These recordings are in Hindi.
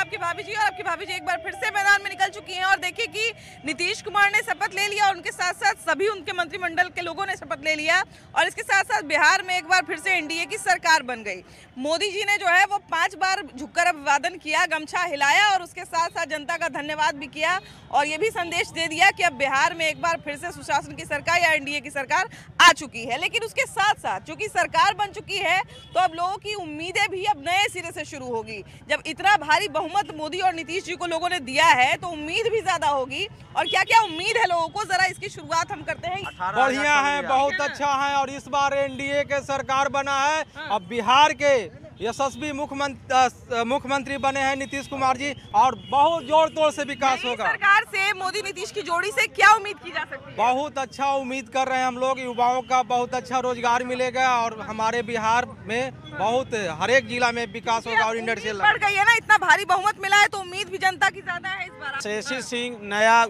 आपकी भाभी जी, और आपकी भाभी जी एक बार फिर से मैदान में निकल चुकी हैं। और देखिए कि नीतीश कुमार ने शपथ ले लिया और उनके साथ साथ सभी उनके मंत्रिमंडल के लोगों ने शपथ ले लिया और इसके साथ साथ बिहार में एक बार फिर से एनडीए की सरकार बन गई। मोदी जी ने जो है वो 5 बार झुककर अभिवादन किया, गमछा हिलाया और उसके साथ साथ जनता का धन्यवाद भी किया और ये भी संदेश दे दिया कि अब बिहार में एक बार फिर से सुशासन की सरकार या एनडीए की सरकार आ चुकी है। लेकिन उसके साथ साथ चूंकि सरकार बन चुकी है तो अब लोगों की उम्मीदें भी अब नए सिरे से शुरू होगी। जब इतना भारी बहुमत मोदी और नीतीश जी को लोगों ने दिया है तो उम्मीद भी ज्यादा होगी। और क्या क्या उम्मीद है लोगों को, जरा इसकी शुरुआत हम करते हैं। बढ़िया है, बहुत अच्छा है और इस बार एनडीए के सरकार बना है। अब बिहार के यशस्वी मुख्यमंत्री बने हैं नीतीश कुमार जी और बहुत जोर तोड़ से विकास होगा। सरकार से मोदी नीतीश की जोड़ी से क्या उम्मीद की जा सकती है? बहुत अच्छा उम्मीद कर रहे हैं हम लोग, युवाओं का बहुत अच्छा रोजगार मिलेगा और हमारे बिहार में बहुत हर एक जिला में विकास होगा और इंडस्ट्रियल बढ़ गई है ना, इतना भारी बहुमत मिला है तो उम्मीद भी जनता की ज्यादा है इस बार। श्रेयसी सिंह नया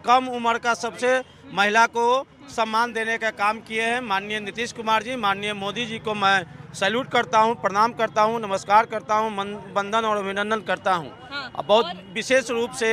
कम उम्र का सबसे महिला को सम्मान देने का काम किए हैं माननीय नीतीश कुमार जी। माननीय मोदी जी को मैं सैल्यूट करता हूं, प्रणाम करता हूं, नमस्कार करता हूं, वंदन और अभिनंदन करता हूं। बहुत विशेष रूप से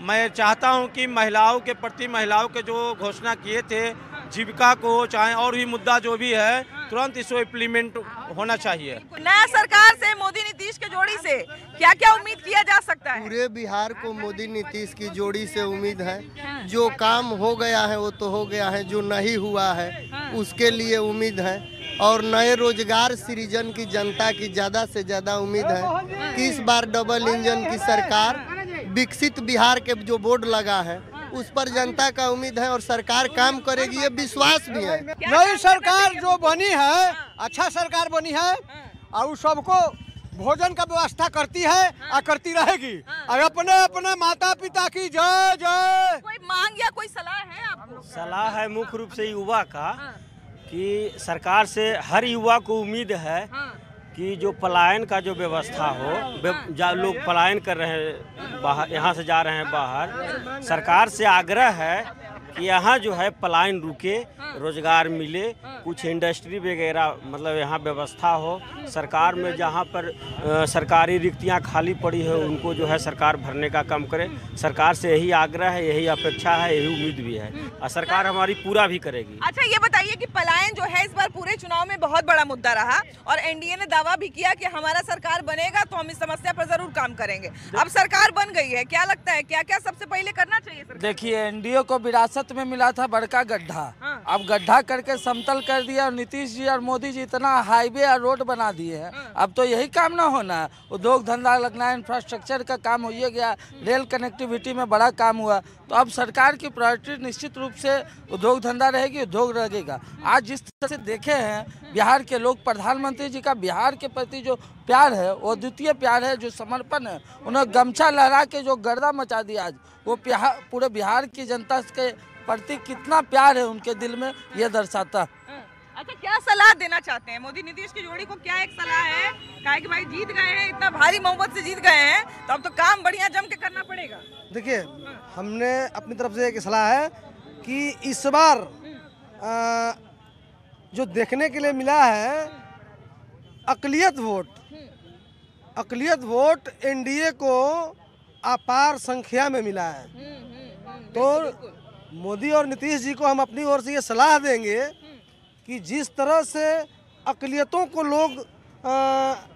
मैं चाहता हूं कि महिलाओं के प्रति, महिलाओं के जो घोषणा किए थे जीविका को, चाहे और भी मुद्दा जो भी है, तुरंत इसको इम्प्लीमेंट होना चाहिए। नया सरकार से मोदी नीतीश के जोड़ी से क्या क्या उम्मीद किया जा सकता है? पूरे बिहार को मोदी नीतीश की जोड़ी से उम्मीद है। जो काम हो गया है वो तो हो गया है, जो नहीं हुआ है उसके लिए उम्मीद है और नए रोजगार सृजन की जनता की ज्यादा से ज्यादा उम्मीद है कि इस बार डबल इंजन की सरकार, विकसित बिहार के जो बोर्ड लगा है उस पर जनता का उम्मीद है और सरकार काम करेगी, ये विश्वास भी है। नई सरकार जो बनी है, अच्छा सरकार बनी है और सबको भोजन का व्यवस्था करती है और करती रहेगी और अपने अपने माता पिता की जय जय। कोई मांग या कोई सलाह है आपको? सलाह है मुख्य रूप से युवा का कि सरकार से हर युवा को उम्मीद है कि जो पलायन का जो व्यवस्था हो, लोग पलायन कर रहे हैं बाहर, यहाँ से जा रहे हैं बाहर, सरकार से आग्रह है कि यहाँ जो है पलायन रुके, रोजगार मिले, कुछ इंडस्ट्री वगैरह मतलब यहाँ व्यवस्था हो। सरकार में जहाँ पर सरकारी रिक्तियाँ खाली पड़ी है उनको जो है सरकार भरने का काम करे। सरकार से यही आग्रह है, यही अपेक्षा है, यही उम्मीद भी है और सरकार हमारी पूरा भी करेगी। अच्छा ये बताइए कि पलायन जो है इस बार पूरे चुनाव में बहुत बड़ा मुद्दा रहा और एनडीए ने दावा भी किया कि हमारा सरकार बनेगा तो हम इस समस्या पर जरूर काम करेंगे। अब सरकार बन गई है, क्या लगता है क्या क्या सबसे पहले करना चाहिए? देखिए, एनडीए को विरासत में मिला था बड़का गड्ढा, अब गड्ढा करके समतल कर दिया और नीतीश जी और मोदी जी इतना हाईवे और रोड बना दिए हैं। अब तो यही काम ना होना है, उद्योग धंधा लगना है, इंफ्रास्ट्रक्चर का काम हो ही गया, रेल कनेक्टिविटी में बड़ा काम हुआ। तो अब सरकार की प्रायोरिटी निश्चित रूप से उद्योग धंधा रहेगी, उद्योग रहेगा। आज जिस तरह से देखे हैं बिहार के लोग, प्रधानमंत्री जी का बिहार के प्रति जो प्यार है वो द्वितीय प्यार है, जो समर्पण है, उन्होंने गमछा लहरा के जो गर्दा मचा दिया आज, वो पूरे बिहार की जनता के प्रति कितना प्यार है उनके दिल में, ये दर्शाता। अच्छा क्या सलाह देना चाहते हैं मोदी नीतीश की जोड़ी को? क्या एक सलाह है, काहे कि भाई जीत गए हैं, इतना भारी बहुमत से जीत गए हैं तो अब तो काम बढ़िया जम के करना पड़ेगा। देखिए, हमने अपनी तरफ से एक सलाह है कि इस बार जो देखने के लिए मिला है अकलियत वोट एनडीए को अपार संख्या में मिला है। तो मोदी और नीतीश जी को हम अपनी ओर से ये सलाह देंगे कि जिस तरह से अकलियतों को लोग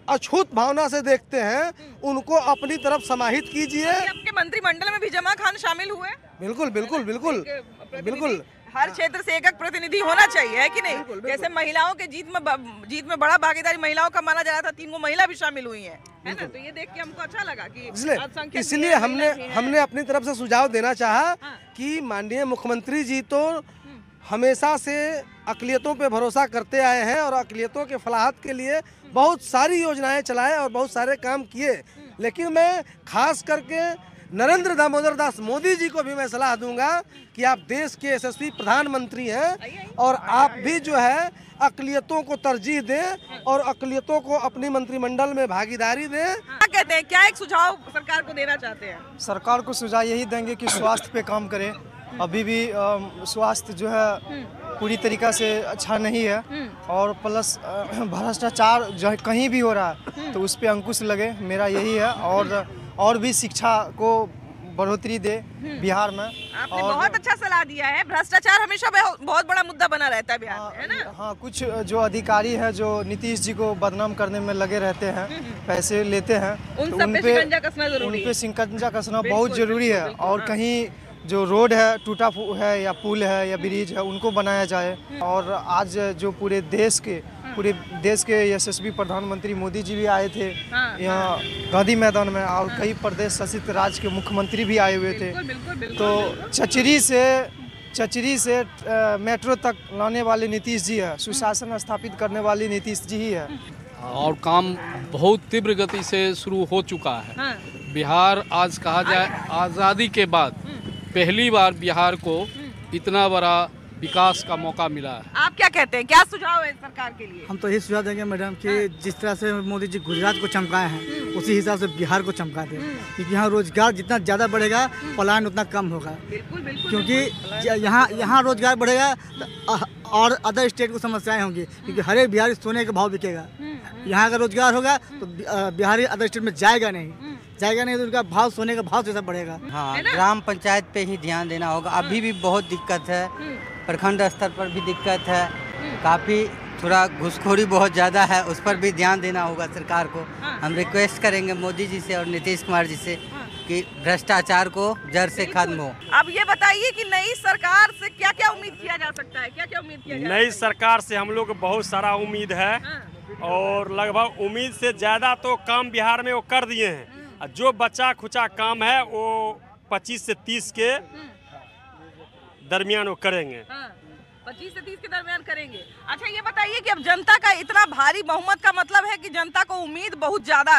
अछूत भावना से देखते हैं उनको अपनी तरफ समाहित कीजिए। आपके मंत्रिमंडल में भी जमा खान शामिल हुए? बिल्कुल बिल्कुल बिल्कुल बिल्कुल। हर क्षेत्र से एक प्रतिनिधि होना चाहिए, है कि नहीं? जैसे महिलाओं के जीत में बड़ा भागीदारी महिलाओं का माना जा रहा था, 3 महिला भी शामिल हुई हैं, है ना? तो ये देख के हमको अच्छा लगा कि इसलिए हमने अपनी तरफ से सुझाव देना चाहा कि माननीय मुख्यमंत्री जी तो हमेशा से अकलियतों पे भरोसा करते आए हैं और अकलियतों के फलाहत के लिए बहुत सारी योजनाएं चलाए और बहुत सारे काम किए। लेकिन मैं खास करके नरेंद्र दामोदर दास मोदी जी को भी मैं सलाह दूंगा कि आप देश के यशस्वी प्रधानमंत्री हैं और आप भी जो है अकलियतों को तरजीह दें और अकलियतों को अपनी मंत्रिमंडल में भागीदारी दें। क्या कहते हैं, क्या एक सुझाव सरकार को देना चाहते हैं? सरकार को सुझाव यही देंगे कि स्वास्थ्य पे काम करें। अभी भी स्वास्थ्य जो है पूरी तरीक़ा से अच्छा नहीं है और प्लस भ्रष्टाचार जो कहीं भी हो रहा है तो उस पर अंकुश लगे, मेरा यही है। और भी शिक्षा को बढ़ोतरी दे बिहार में। आपने बहुत अच्छा सलाह दिया है। भ्रष्टाचार हमेशा बहुत बड़ा मुद्दा बना रहता है बिहार में, है ना? हाँ, कुछ जो अधिकारी हैं जो नीतीश जी को बदनाम करने में लगे रहते हैं, पैसे लेते हैं, उन तो सब पे शिकंजा कसना जरूरी है। उन पे शिकंजा कसना बहुत जरूरी है। और कहीं जो रोड है टूटा है या पुल है या ब्रिज है उनको बनाया जाए। और आज जो पूरे देश के यशस्वी प्रधानमंत्री मोदी जी भी आए थे यहाँ गांधी मैदान में, और कई प्रदेश शासित राज्य के मुख्यमंत्री भी आए हुए थे। तो चचरी से मेट्रो तक लाने वाले नीतीश जी है, सुशासन स्थापित करने वाले नीतीश जी ही है। और काम बहुत तीव्र गति से शुरू हो चुका है। बिहार आज कहा जाए आज़ादी के बाद पहली बार बिहार को इतना बड़ा विकास का मौका मिला है। आप क्या कहते हैं, क्या सुझाव है सरकार के लिए? हम तो यही सुझाव देंगे मैडम कि जिस तरह से मोदी जी गुजरात को चमकाए हैं उसी हिसाब से बिहार को चमका दें, क्योंकि यहाँ रोजगार जितना ज़्यादा बढ़ेगा पलायन उतना कम होगा। क्योंकि यहाँ रोजगार बढ़ेगा और अदर स्टेट को समस्याएं होंगी, क्योंकि हर एक बिहारी सोने का भाव बिकेगा। यहाँ अगर रोजगार होगा तो बिहारी अदर स्टेट में जाएगा नहीं तो उनका भाव सोने का भाव जैसा बढ़ेगा। हाँ, ग्राम पंचायत पे ही ध्यान देना होगा। अभी भी बहुत दिक्कत है, प्रखंड स्तर पर भी दिक्कत है, काफ़ी थोड़ा घुसखोरी बहुत ज़्यादा है, उस पर भी ध्यान देना होगा सरकार को। हम रिक्वेस्ट करेंगे मोदी जी से और नीतीश कुमार जी से कि भ्रष्टाचार को जड़ से खत्म हो। अब ये बताइए कि नई सरकार से क्या क्या उम्मीद किया जा सकता है, क्या क्या उम्मीद किया जा सकता है? नई सरकार से हम लोग को बहुत सारा उम्मीद है और लगभग उम्मीद से ज़्यादा तो काम बिहार में वो कर दिए हैं। जो बचा खुचा काम है वो 25 से 30 के दरमियान वो करेंगे। 25 से 30 के दरमियान करेंगे। अच्छा ये बताइए कि अब जनता का इतना भारी बहुमत का मतलब है कि जनता को उम्मीद बहुत ज्यादा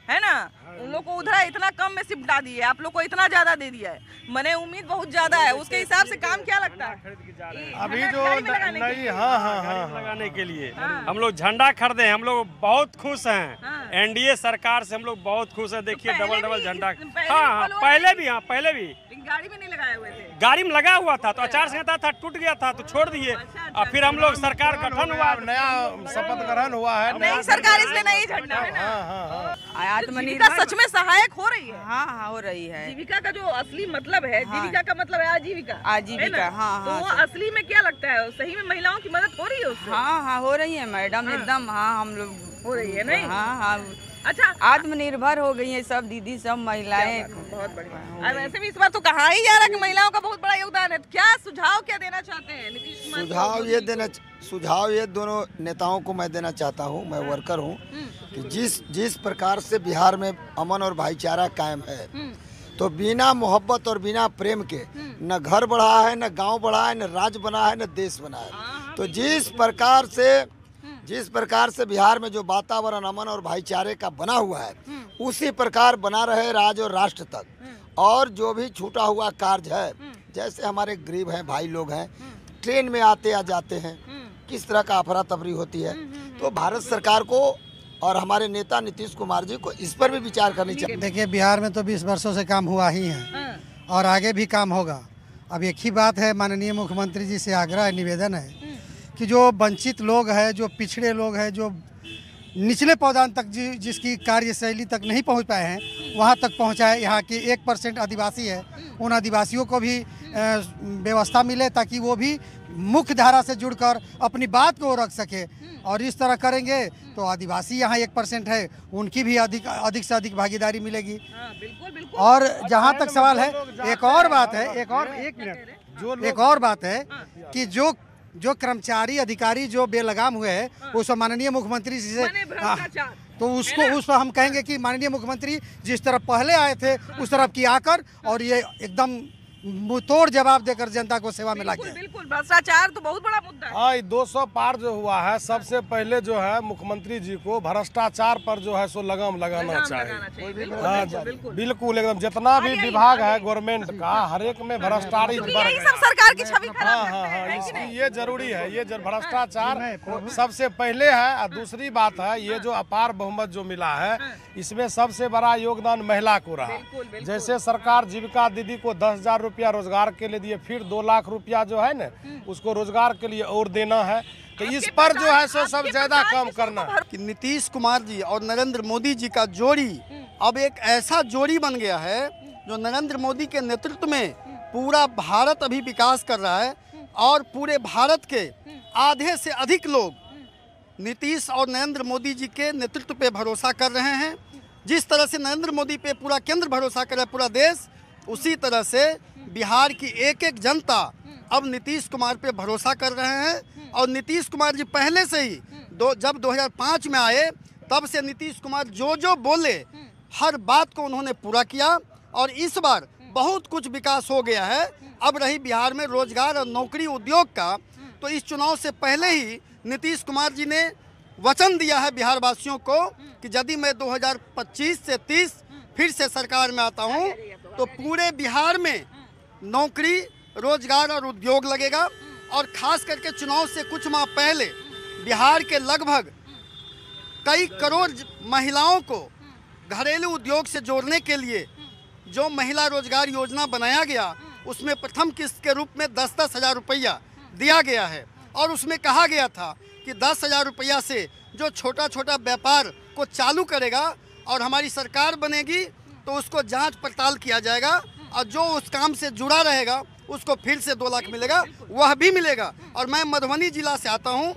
है ना? उन लोग को उधर इतना कम में सिमटा दिए, आप लोग को इतना ज्यादा दे दिया है, मने उम्मीद बहुत ज्यादा है। उसके हिसाब से काम क्या लगता है अभी जो नई लगाने के लिए हम लोग झंडा खरीदे हैं, हम लोग बहुत खुश हैं। एनडीए सरकार से हम लोग बहुत खुश हैं। देखिए डबल झंडा। हाँ, पहले भी गाड़ी में नहीं लगाए हुए थे। गाड़ी में लगा हुआ था तो आचार संहिता था, टूट गया था तो छोड़ दिए। और फिर हम लोग सरकार गठन हुआ, नया शपथ ग्रहण हुआ है, नई सरकार, इसलिए नई झंडा है ना। आत्मनिर्भर सच में सहायक हो रही है। हाँ, हो रही है। जीविका का जो असली मतलब है, जीविका का मतलब है आजीविका। हाँ, तो वो असली में क्या लगता है, सही में महिलाओं की मदद हो रही है उससे? हाँ, हो रही है मैडम, एकदम। हाँ, हम लोग हो रही है नहीं? हाँ। अच्छा, आत्मनिर्भर हो गई है सब दीदी, सब महिलाएं। बहुत बढ़िया। और वैसे भी इस बार तो कहा ही जा रहा है कि महिलाओं का बहुत बड़ा योगदान है। क्या सुझाव क्या देना चाहते हैं नीतीश कुमार? सुझाव ये दोनों नेताओं को मैं देना चाहता हूँ। मैं वर्कर हूँ कि जिस प्रकार से बिहार में अमन और भाईचारा कायम है, तो बिना मोहब्बत और बिना प्रेम के न घर बढ़ा है, न गांव बढ़ा है, न राज्य बना है, न देश बना है। तो जिस प्रकार से बिहार में जो वातावरण अमन और भाईचारे का बना हुआ है, उसी प्रकार बना रहे राज्य और राष्ट्र तक। और जो भी छूटा हुआ कार्य है, जैसे हमारे गरीब हैं, भाई लोग हैं, ट्रेन में आते या जाते हैं, किस तरह का अफरा तफरी होती है, तो भारत सरकार को और हमारे नेता नीतीश कुमार जी को इस पर भी विचार करनी चाहिए। देखिए, बिहार में तो 20 वर्षों से काम हुआ ही है और आगे भी काम होगा। अब एक ही बात है, माननीय मुख्यमंत्री जी से आग्रह है, निवेदन है कि जो वंचित लोग हैं, जो पिछड़े लोग हैं, जो निचले पौधान तक जिसकी कार्यशैली तक नहीं पहुंच पाए हैं, वहां तक पहुंचाए। यहाँ के 1% आदिवासी है, उन आदिवासियों को भी व्यवस्था मिले ताकि वो भी मुख्य धारा से जुड़कर अपनी बात को रख सके। और इस तरह करेंगे तो आदिवासी यहाँ 1% है, उनकी भी अधिक से अधिक भागीदारी मिलेगी। बिल्कुल। और जहाँ तक सवाल है, एक और बात है कि जो कर्मचारी अधिकारी जो बेलगाम हुए हैं, उस माननीय मुख्यमंत्री जी से तो उस पर हम कहेंगे कि माननीय मुख्यमंत्री जिस तरफ पहले आए थे उस तरफ की आकर और ये एकदम मुंहतोड़ जवाब देकर जनता को सेवा में लागे। बिल्कुल, भ्रष्टाचार तो बहुत बड़ा मुद्दा है। हाँ, 200 पार जो हुआ है, सबसे पहले जो है मुख्यमंत्री जी को भ्रष्टाचार पर जो है सो लगाम लगाना चाहिए। बिल्कुल एकदम, जितना भी विभाग है गवर्नमेंट का, हर एक में भ्रष्टाचार सरकार की छवि खराब है। ये जरूरी है, ये भ्रष्टाचार सबसे पहले है। और दूसरी बात है, ये जो अपार बहुमत जो मिला है, इसमें सबसे बड़ा योगदान महिला को रहा। जैसे सरकार जीविका दीदी को 10,000 रुपया रोजगार के लिए दिए, फिर 2 लाख रुपया जो है ना उसको रोजगार के लिए और देना है। तो इस पर जो है सो सब ज्यादा काम करना है। कि नीतीश कुमार जी और नरेंद्र मोदी जी का जोड़ी अब एक ऐसा जोड़ी बन गया है जो नरेंद्र मोदी के नेतृत्व में पूरा भारत अभी विकास कर रहा है और पूरे भारत के आधे से अधिक लोग नीतीश और नरेंद्र मोदी जी के नेतृत्व पे भरोसा कर रहे हैं। जिस तरह से नरेंद्र मोदी पे पूरा केंद्र भरोसा कर रहा है, पूरा देश, उसी तरह से बिहार की एक एक जनता अब नीतीश कुमार पे भरोसा कर रहे हैं। और नीतीश कुमार जी पहले से ही जब 2005 में आए तब से नीतीश कुमार जो बोले हर बात को उन्होंने पूरा किया और इस बार बहुत कुछ विकास हो गया है। अब रही बिहार में रोजगार और नौकरी उद्योग का, तो इस चुनाव से पहले ही नीतीश कुमार जी ने वचन दिया है बिहार वासियों को कि यदि मैं 2025 से 30 फिर से सरकार में आता हूं तो पूरे बिहार में नौकरी, रोजगार और उद्योग लगेगा। और खास करके चुनाव से कुछ माह पहले बिहार के लगभग कई करोड़ महिलाओं को घरेलू उद्योग से जोड़ने के लिए जो महिला रोजगार योजना बनाया गया उसमें प्रथम किस्त के रूप में 10-10 हज़ार रुपया दिया गया है। और उसमें कहा गया था कि 10 हज़ार रुपया से जो छोटा छोटा व्यापार को चालू करेगा और हमारी सरकार बनेगी तो उसको जांच पड़ताल किया जाएगा और जो उस काम से जुड़ा रहेगा उसको फिर से 2 लाख मिलेगा, वह भी मिलेगा। और मैं मधुबनी जिला से आता हूँ,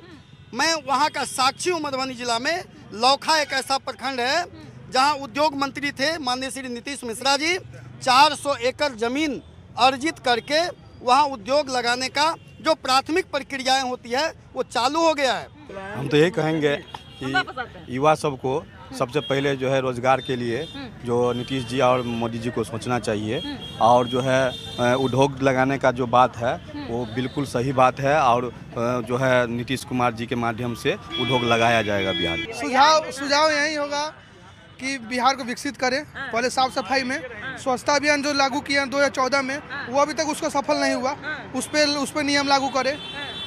मैं वहाँ का साक्षी हूँ। मधुबनी जिला में लौखा एक ऐसा प्रखंड है जहाँ उद्योग मंत्री थे माननीय श्री नीतीश मिश्रा जी, 400 एकड़ जमीन अर्जित करके वहाँ उद्योग लगाने का जो प्राथमिक प्रक्रियाएं होती है वो चालू हो गया है। हम तो यही कहेंगे कि युवा सबको सबसे पहले जो है रोजगार के लिए जो नीतीश जी और मोदी जी को सोचना चाहिए और जो है उद्योग लगाने का जो बात है वो बिल्कुल सही बात है और जो है नीतीश कुमार जी के माध्यम से उद्योग लगाया जाएगा बिहार में। सुझाव यही होगा कि बिहार को विकसित करें। पहले साफ सफाई में स्वच्छता अभियान जो लागू किया 2014 में वो अभी तक उसको सफल नहीं हुआ, उस पर नियम लागू करें।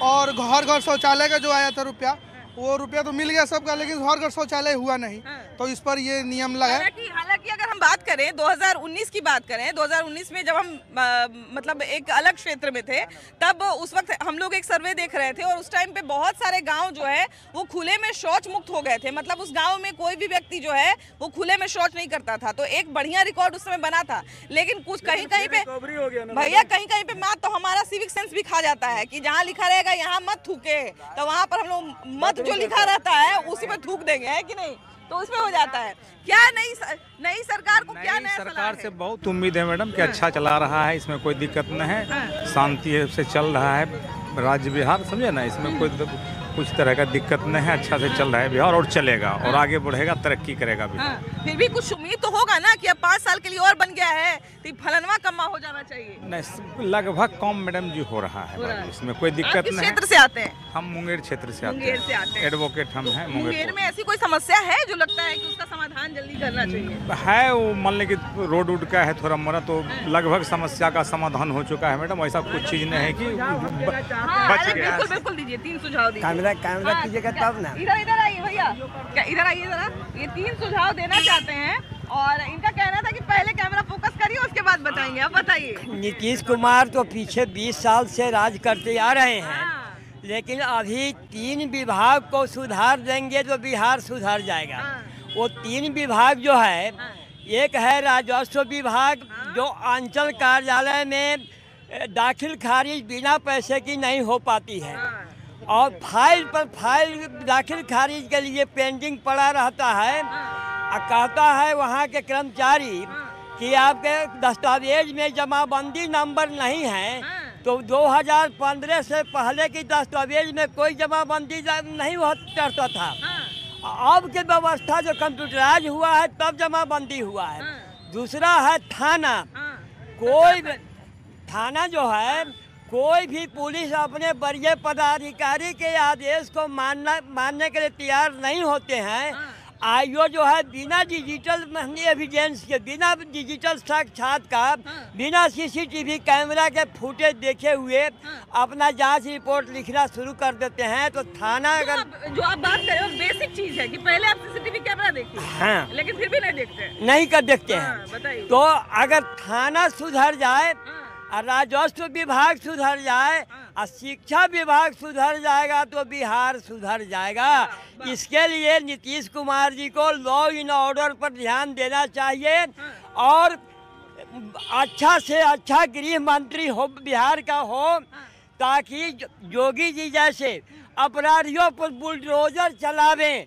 और घर घर शौचालय का जो आया था रुपया, वो रुपया तो मिल गया सबका, लेकिन घर घर शौचालय हुआ नहीं, तो इस पर ये नियम लगा। हालांकि अगर हम बात करें 2019 की बात करें, 2019 में जब हम मतलब एक अलग क्षेत्र में थे तब उस वक्त हम लोग एक सर्वे देख रहे थे और उस टाइम पे बहुत सारे गांव जो है वो खुले में शौच मुक्त हो गए थे। मतलब उस गांव में कोई भी व्यक्ति जो है वो खुले में शौच नहीं करता था, तो एक बढ़िया रिकॉर्ड उस समय बना था। लेकिन कुछ कहीं कहीं पे भैया कहीं कहीं पे मत, तो हमारा सिविक सेंस भी खा जाता है कि जहाँ लिखा रहेगा यहाँ मत थूके, तो वहाँ पर हम लोग मत जो लिखा रहता है उसी पे थूक देंगे, है कि नहीं? तो उसमें हो जाता है। क्या नई सरकार को क्या नया सरकार से बहुत उम्मीद है मैडम कि अच्छा चला रहा है, इसमें कोई दिक्कत नहीं है, शांति से चल रहा है राज्य बिहार, समझे ना, इसमें कोई कुछ तरह का दिक्कत नहीं है, अच्छा से चल रहा है बिहार और चलेगा और आगे बढ़ेगा, तरक्की करेगा बिहार। फिर भी कुछ उम्मीद तो होगा ना कि अब 5 साल के लिए और बन गया है तो फलनवा कम हो जाना चाहिए। नहीं, लगभग कम मैडम जी हो रहा है, इसमें कोई दिक्कत नहीं है। क्षेत्र से आते हैं? हम मुंगेर क्षेत्र से आते हैं, एडवोकेट हम हैं मुंगेर में। ऐसी कोई समस्या है जो लगता है कि उसका समाधान जल्दी करना चाहिए? है, वो मान लें कि रोड उड का है थोड़ा मोड़ा, तो लगभग समस्या का समाधान हो चुका है मैडम। ऐसा कुछ चीज नहीं है कि बच गया। बिल्कुल दीजिए, 3 सुझाव दीजिए। कैमरा कीजिएगा तब ना। इधर आइए भैया, इधर आइए जरा। ये 3 सुझाव देना चाहते हैं और इनका कहना था कि पहले कैमरा फोकस करिए उसके बाद बताएंगे। अब बताइए। नीतीश कुमार तो पीछे 20 साल से राज करते आ रहे हैं, लेकिन अभी 3 विभाग को सुधार देंगे तो बिहार सुधार जाएगा। वो 3 विभाग जो है, एक है राजस्व विभाग जो अंचल कार्यालय में दाखिल खारिज बिना पैसे की नहीं हो पाती है और फाइल पर फाइल दाखिल खारिज के लिए पेंडिंग पड़ा रहता है। कहता है वहाँ के कर्मचारी कि आपके दस्तावेज में जमाबंदी नंबर नहीं है, तो 2015 से पहले की दस्तावेज में कोई जमाबंदी नहीं करता था। अब की व्यवस्था जो कंप्यूटराइज हुआ है तब जमाबंदी हुआ है। दूसरा है थाना, कोई थाना जो है, कोई भी पुलिस अपने वरीय पदाधिकारी के आदेश को मानने के लिए तैयार नहीं होते हैं। आईओ जो है बिना डिजिटल एविडेंस के, बिना डिजिटल साक्षात्कार, बिना सीसीटीवी कैमरा के फुटेज देखे हुए अपना जांच रिपोर्ट लिखना शुरू कर देते हैं। तो थाना अगर जो आप बात कर रहे हो बेसिक चीज है कि पहले आप सीसीटीवी कैमरा देखिए, हाँ, लेकिन फिर भी नहीं देखते, नहीं कर देखते हैं। बताइए। तो अगर थाना सुधर जाए और राजस्व विभाग सुधर जाए और शिक्षा विभाग सुधर जाएगा तो बिहार सुधर जाएगा। इसके लिए नीतीश कुमार जी को लॉ एंड ऑर्डर पर ध्यान देना चाहिए और अच्छा से अच्छा गृह मंत्री हो बिहार का हो, ताकि योगी जी जैसे अपराधियों पर बुलडोजर चलावें।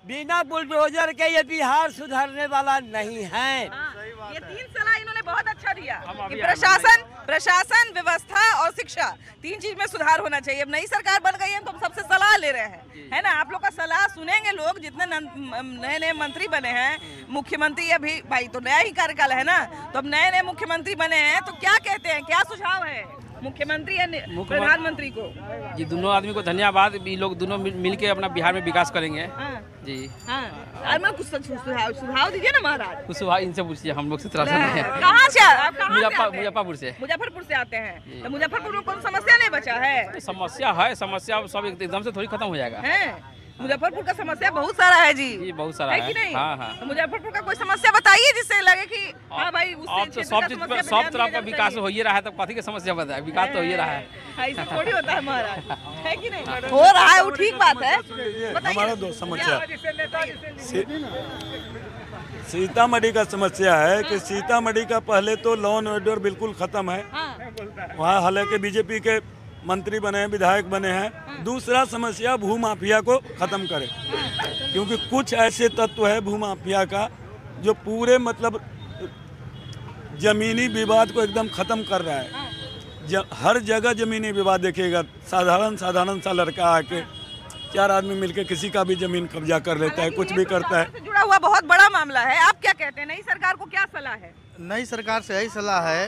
बिना बुलडोजर के ये बिहार सुधरने वाला नहीं है। ये 3 सलाह इन्होंने बहुत अच्छा दिया कि प्रशासन, व्यवस्था और शिक्षा, 3 चीज में सुधार होना चाहिए। अब नई सरकार बन गई है तो हम सबसे सलाह ले रहे हैं, है ना। आप लोग का सलाह सुनेंगे लोग। जितने नए मंत्री बने हैं, मुख्यमंत्री अभी भाई तो नया ही कार्यकाल है ना, तो अब नए मुख्यमंत्री बने हैं तो क्या कहते हैं, क्या सुझाव है मुख्यमंत्री या प्रधानमंत्री को? जी दोनों आदमी को धन्यवाद। ये लोग दोनों मिलके अपना बिहार में विकास करेंगे। जी हाँ, मैं कुछ सुझाव दीजिए ना महाराज। कुछ सुझाव इनसे पूछिए, हम लोग से तरफ से। कहाँ से आप? मुजफ्फरपुर से। मुजफ्फरपुर से आते हैं तो मुजफ्फरपुर में कोई समस्या नहीं बचा है? समस्या है, समस्या सब एकदम से थोड़ी खत्म हो जाएगा। मुजफ्फरपुर का समस्या बहुत सारा है जी, बहुत सारा है कि नहीं? हाँ हाँ। तो मुजफ्फरपुर का कोई समस्या बताइए जिससे लगे कि हाँ भाई अब तो सब तरफ का विकास हो ही रहा है, तब कथी की समस्या बताए, विकास तो हो ही रहा है। ऐसा थोड़ी होता है महाराज, है कि नहीं? हो रहा है, वो ठीक बात है। हमारा दो समस्या सीतामढ़ी का समस्या है कि सीतामढ़ी का पहले तो लॉ एंड ऑर्डर बिल्कुल खत्म है। वहाँ हालांकि बीजेपी के मंत्री बने हैं, विधायक बने हैं। दूसरा समस्या भू माफिया को खत्म करे, क्योंकि कुछ ऐसे तत्व है भू माफिया का जो पूरे मतलब जमीनी विवाद को एकदम खत्म कर रहा है। हर जगह जमीनी विवाद देखिएगा, साधारण सा लड़का आके 4 आदमी मिलके किसी का भी जमीन कब्जा कर लेता है, कुछ भी करता है। जुड़ा हुआ बहुत बड़ा मामला है। आप क्या कहते हैं, नई सरकार को क्या सलाह है? नई सरकार से यही सलाह है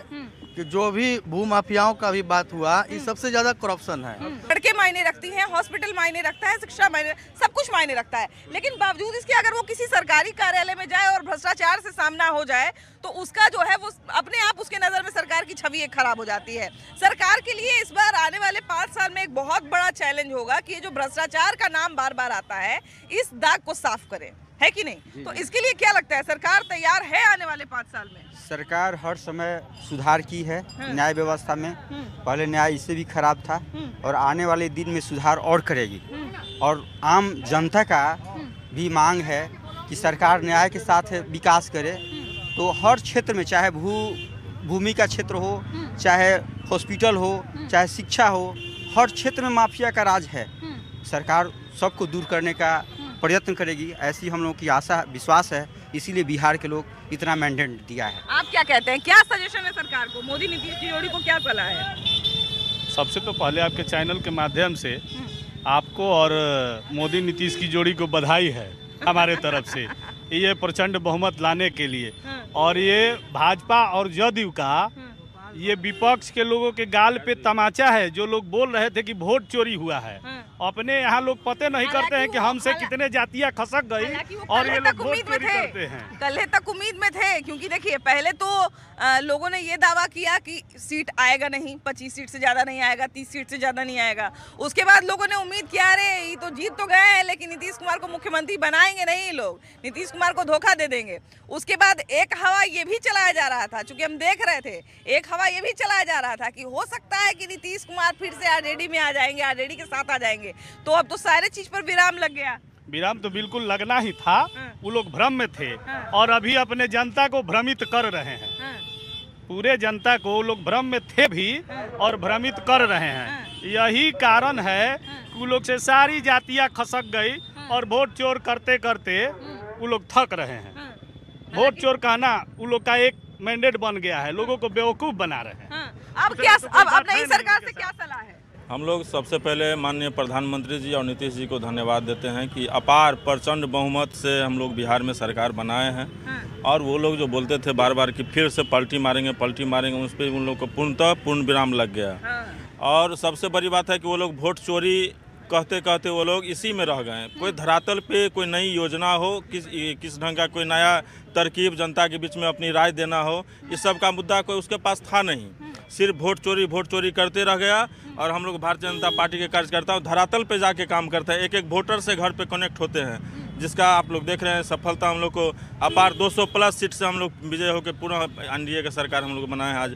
कि जो भी भू माफियाओं का भी बात हुआ, ये सबसे ज्यादा करप्शन है। सड़कें मायने रखती हैं, हॉस्पिटल मायने रखता है, शिक्षा मायने, सब कुछ मायने रखता है। लेकिन बावजूद इसके अगर वो किसी सरकारी कार्यालय में जाए और भ्रष्टाचार से सामना हो जाए तो उसका जो है वो अपने आप उसके नजर में सरकार की छवि एक खराब हो जाती है। सरकार के लिए इस बार आने वाले 5 साल में एक बहुत बड़ा चैलेंज होगा कि ये जो भ्रष्टाचार का नाम बार बार आता है, इस दाग को साफ करे, है कि नहीं? तो इसके लिए क्या लगता है, सरकार तैयार है आने वाले 5 साल में? सरकार हर समय सुधार की है न्याय व्यवस्था में। पहले न्याय इससे भी खराब था और आने वाले दिन में सुधार और करेगी। और आम जनता का भी मांग है कि सरकार न्याय के साथ विकास करे। तो हर क्षेत्र में, चाहे भूमि का क्षेत्र हो, चाहे हॉस्पिटल हो, चाहे शिक्षा हो, हर क्षेत्र में माफिया का राज है। सरकार सबको दूर करने का प्रयत्न करेगी, ऐसी हम लोगों की आशा विश्वास है। इसीलिए बिहार के लोग इतना मैंडेट दिया है। आप क्या कहते हैं, क्या सजेशन है सरकार को? मोदी नीतीश की जोड़ी को क्या सलाह है? सबसे तो पहले आपके चैनल के माध्यम से आपको और मोदी नीतीश की जोड़ी को बधाई है हमारे तरफ से, ये प्रचंड बहुमत लाने के लिए। और ये भाजपा और जदयू का ये विपक्ष के लोगों के गाल पे तमाचा है। जो लोग बोल रहे थे कि वोट चोरी हुआ है, अपने यहाँ लोग पते नहीं करते हैं कि हमसे कितने जातियाँ खसक गई और ये लोग वोट चोरी करते हैं। कल तक उम्मीद में थे, क्योंकि देखिए पहले तो लोगों ने ये दावा किया कि सीट आएगा नहीं, 25 सीट से ज़्यादा नहीं आएगा, 30 सीट से ज़्यादा नहीं आएगा। उसके बाद लोगों ने उम्मीद किया अरे ये तो जीत तो गए हैं, लेकिन नीतीश कुमार को मुख्यमंत्री बनाएंगे नहीं लोग, नीतीश कुमार को धोखा दे देंगे। उसके बाद एक हवा ये भी चलाया जा रहा था, चूंकि हम देख रहे थे, एक हवा ये भी चलाया जा रहा था कि हो सकता है कि नीतीश कुमार फिर से आरजेडी में आ जाएंगे, आरजेडी के साथ आ जाएंगे। तो अब तो सारे चीज पर विराम लग गया। विराम तो बिल्कुल लगना ही था। वो लोग भ्रम में थे और अभी अपने जनता को भ्रमित कर रहे हैं। पूरे जनता को लोग भ्रम में थे भी और भ्रमित कर रहे हैं। यही कारण है कि वो लोग से सारी जातियां खसक गई और वोट चोर करते करते वो लोग थक रहे हैं। वोट चोर कहना वो लोग का एक मैंडेट बन गया है, लोगों को बेवकूफ बना रहे हैं। अब क्या, अब नई सरकार से क्या सलाह है? हम लोग सबसे पहले माननीय प्रधानमंत्री जी और नीतीश जी को धन्यवाद देते हैं कि अपार प्रचंड बहुमत से हम लोग बिहार में सरकार बनाए हैं। और वो लोग जो बोलते थे बार बार कि फिर से पलटी मारेंगे, उस पर उन लोग को पूर्ण विराम लग गया। और सबसे बड़ी बात है कि वो लोग वोट चोरी कहते कहते वो लोग इसी में रह गए। कोई धरातल पे कोई नई योजना हो, किस ढंग का कोई नया तरकीब जनता के बीच में अपनी राय देना हो, इस सब का मुद्दा कोई उसके पास था नहीं। सिर्फ वोट चोरी करते रह गया। और हम लोग भारतीय जनता पार्टी के कार्यकर्ता धरातल पे जाके काम करते हैं, एक एक वोटर से घर पे कनेक्ट होते हैं। जिसका आप लोग देख रहे हैं सफलता हम लोग को अपार 200 प्लस सीट से हम लोग विजय होकर पूरा एनडीए का सरकार हम लोग बनाए हैं। आज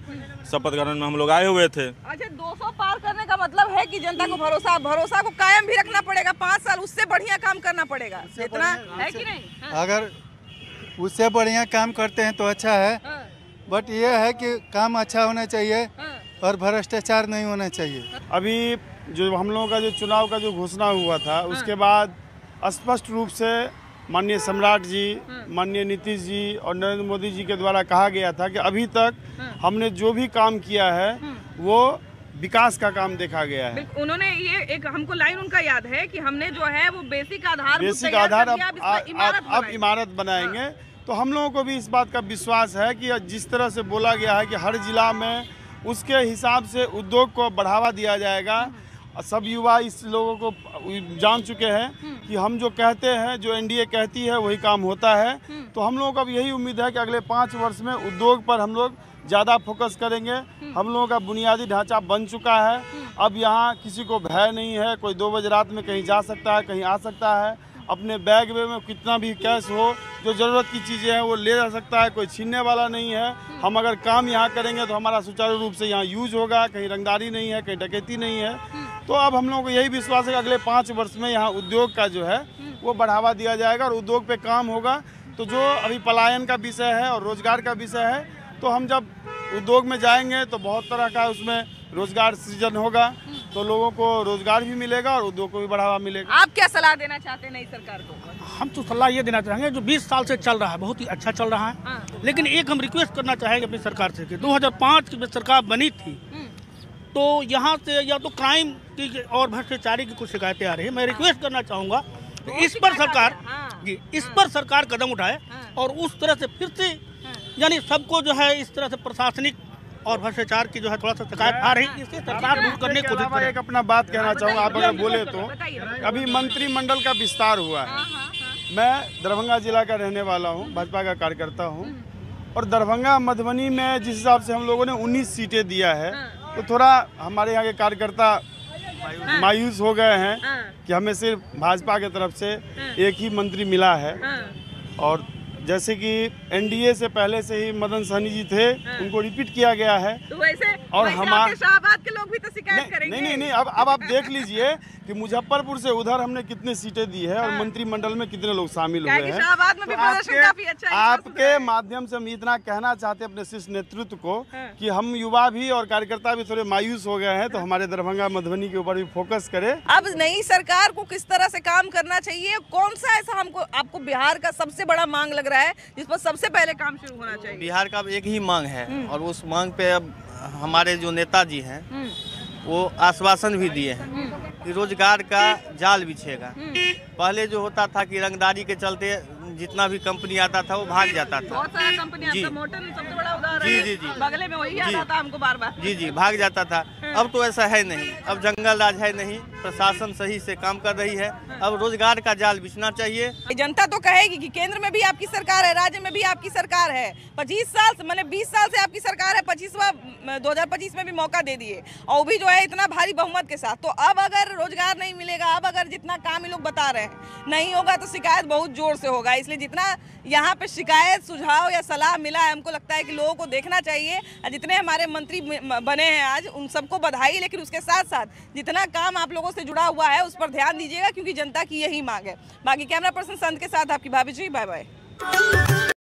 शपथ ग्रहण में हम लोग आए हुए थे। अच्छा, 200 पार करने का मतलब है कि जनता को भरोसा को कायम भी रखना पड़ेगा, 5 साल उससे बढ़िया काम करना पड़ेगा, इतना है कि नहीं? अगर उससे बढ़िया काम करते हैं तो अच्छा है, बट ये है कि काम अच्छा होना चाहिए और भ्रष्टाचार नहीं होना चाहिए। अभी जो हम लोगों का जो चुनाव का जो घोषणा हुआ था उसके बाद स्पष्ट रूप से माननीय सम्राट जी, माननीय नीतीश जी और नरेंद्र मोदी जी के द्वारा कहा गया था कि अभी तक हमने जो भी काम किया है वो विकास का काम देखा गया है। उन्होंने ये एक हमको लाइन उनका याद है कि हमने जो है वो बेसिक आधार अब इमारत बनाएंगे। तो हम लोगों को भी इस बात का विश्वास है कि जिस तरह से बोला गया है कि हर जिला में उसके हिसाब से उद्योग को बढ़ावा दिया जाएगा। सब युवा इस लोगों को जान चुके हैं कि हम जो कहते हैं, जो एनडीए कहती है वही काम होता है। तो हम लोगों का भी यही उम्मीद है कि अगले 5 वर्ष में उद्योग पर हम लोग ज़्यादा फोकस करेंगे। हम लोगों का बुनियादी ढांचा बन चुका है, अब यहाँ किसी को भय नहीं है। कोई 2 बजे रात में कहीं जा सकता है, कहीं आ सकता है, अपने बैग में कितना भी कैश हो, जो ज़रूरत की चीज़ें हैं वो ले जा सकता है, कोई छीनने वाला नहीं है। हम अगर काम यहाँ करेंगे तो हमारा सुचारू रूप से यहाँ यूज होगा, कहीं रंगदारी नहीं है, कहीं डकैती नहीं है। तो अब हम लोगों को यही विश्वास है कि अगले 5 वर्ष में यहाँ उद्योग का जो है वो बढ़ावा दिया जाएगा और उद्योग पे काम होगा। तो जो अभी पलायन का विषय है और रोजगार का विषय है, तो हम जब उद्योग में जाएंगे तो बहुत तरह का उसमें रोजगार सृजन होगा, तो लोगों को रोजगार भी मिलेगा और उद्योग को भी बढ़ावा मिलेगा। आप क्या सलाह देना चाहते हैं नई सरकार को? हम तो सलाह ये देना चाहेंगे, जो 20 साल से चल रहा है बहुत ही अच्छा चल रहा है, लेकिन एक हम रिक्वेस्ट करना चाहेंगे अपनी सरकार से कि 2005 की सरकार बनी थी तो यहाँ से या तो क्राइम की और भ्रष्टाचारी की कुछ शिकायतें आ रही है। मैं रिक्वेस्ट करना चाहूँगा इस पर सरकार कदम उठाए और उस तरह से फिर से यानी सबको जो है इस तरह से प्रशासनिक और भ्रष्टाचार की जो है थोड़ा सा शिकायत आ रही है, इससे सरकार दूर करने की कोशिश करे। एक अपना बात कहना चाहूँगा, आप अगर बोले तो अभी मंत्रिमंडल का विस्तार हुआ है। मैं दरभंगा जिला का रहने वाला हूँ, भाजपा का कार्यकर्ता हूँ, और दरभंगा मधुबनी में जिस हिसाब से हम लोगों ने 19 सीटें दिया है तो थोड़ा हमारे यहाँ के कार्यकर्ता मायूस हो गए हैं कि हमें सिर्फ भाजपा की तरफ से एक ही मंत्री मिला है। और जैसे कि एनडीए से पहले से ही मदन सहनी जी थे, उनको रिपीट किया गया है। तो वैसे और हमारे शाहबाद के लोग भी तो शिकायत करेंगे। नहीं, अब आप देख लीजिए कि मुजफ्फरपुर से उधर हमने कितने सीटें दी है और मंत्रिमंडल में कितने लोग शामिल हुए हैं। शाहबाद में भी प्रदर्शन काफी अच्छा है। आपके माध्यम से हम इतना कहना चाहते हैं अपने शीर्ष नेतृत्व को कि हम युवा भी और कार्यकर्ता भी थोड़े मायूस हो गए हैं, तो हमारे दरभंगा मधुबनी के ऊपर भी फोकस करें। अब नई सरकार को किस तरह से काम करना चाहिए, कौन सा ऐसा आपको बिहार का सबसे बड़ा मांग लग रहा है जिस पर सबसे पहले काम शुरू होना चाहिए? बिहार का अब एक ही मांग है और उस मांग पे अब हमारे जो नेताजी हैं वो आश्वासन भी दिए हैं कि रोजगार का जाल बिछेगा। पहले जो होता था कि रंगदारी के चलते जितना भी कंपनी आता था वो भाग जाता था। बहुत सारा कंपनी आता, मोटन सबसे बड़ा उदाहरण है। जी। बगले में वही आता था हमको बार-बार। जी भाग जाता था। अब तो ऐसा है नहीं, अब जंगल राज है नहीं, प्रशासन सही से काम कर रही है। अब रोजगार का जाल बिछना चाहिए। जनता तो कहेगी कि केंद्र में भी आपकी सरकार है, राज्य में भी आपकी सरकार है, 25 साल से मतलब 20 साल से आपकी सरकार है, 2025 में भी मौका दे दिए और भी जो है इतना भारी बहुमत के साथ। तो अब अगर रोजगार नहीं मिलेगा, अब अगर जितना काम ये लोग बता रहे हैं नहीं होगा तो शिकायत बहुत जोर से होगा। इसलिए जितना यहाँ पे शिकायत, सुझाव या सलाह मिला है, हमको लगता है कि लोगों को देखना चाहिए। जितने हमारे मंत्री बने हैं आज, उन सबको बधाई, लेकिन उसके साथ साथ जितना काम आप लोगों से जुड़ा हुआ है उस पर ध्यान दीजिएगा, क्योंकि जनता की यही मांग है। बाकी कैमरा पर्सन संत के साथ आपकी भाभी जी, बाय बाय।